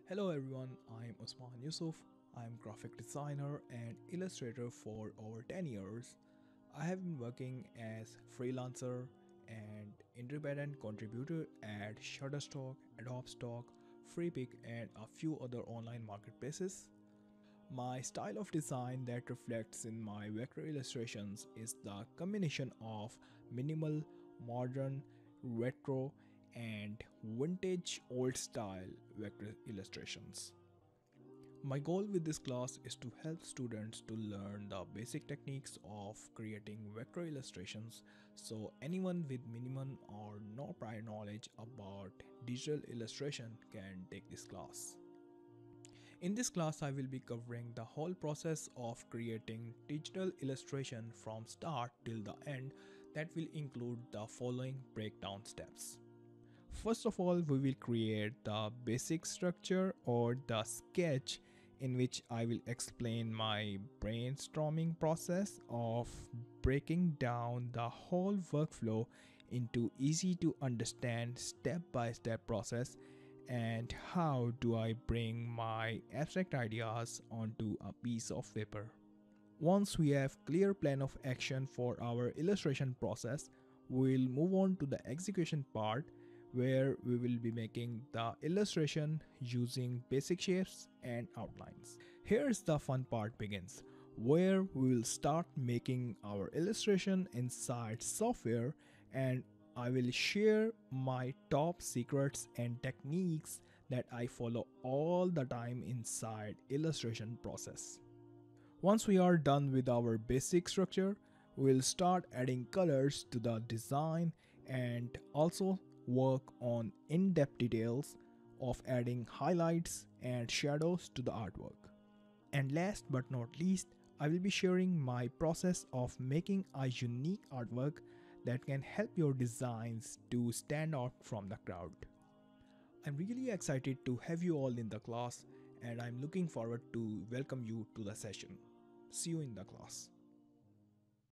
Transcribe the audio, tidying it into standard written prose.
Hello everyone, I'm Usman Yusuf. I'm graphic designer and illustrator for over 10 years. I have been working as freelancer and independent contributor at Shutterstock, Adobe Stock, Freepik and a few other online marketplaces. My style of design that reflects in my vector illustrations is the combination of minimal, modern, retro, and vintage old style vector illustrations. My goal with this class is to help students to learn the basic techniques of creating vector illustrations so anyone with minimum or no prior knowledge about digital illustration can take this class. In this class, I will be covering the whole process of creating digital illustration from start till the end that will include the following breakdown steps. First of all, we will create the basic structure or the sketch in which I will explain my brainstorming process of breaking down the whole workflow into easy to understand step by step process and how do I bring my abstract ideas onto a piece of paper. Once we have clear plan of action for our illustration process, we'll move on to the execution part where we will be making the illustration using basic shapes and outlines. Here's the fun part begins, where we will start making our illustration inside software and I will share my top secrets and techniques that I follow all the time inside illustration process. Once we are done with our basic structure, we'll start adding colors to the design and also work on in-depth details of adding highlights and shadows to the artwork. And last but not least, I will be sharing my process of making a unique artwork that can help your designs to stand out from the crowd. I'm really excited to have you all in the class and I'm looking forward to welcome you to the session. See you in the class.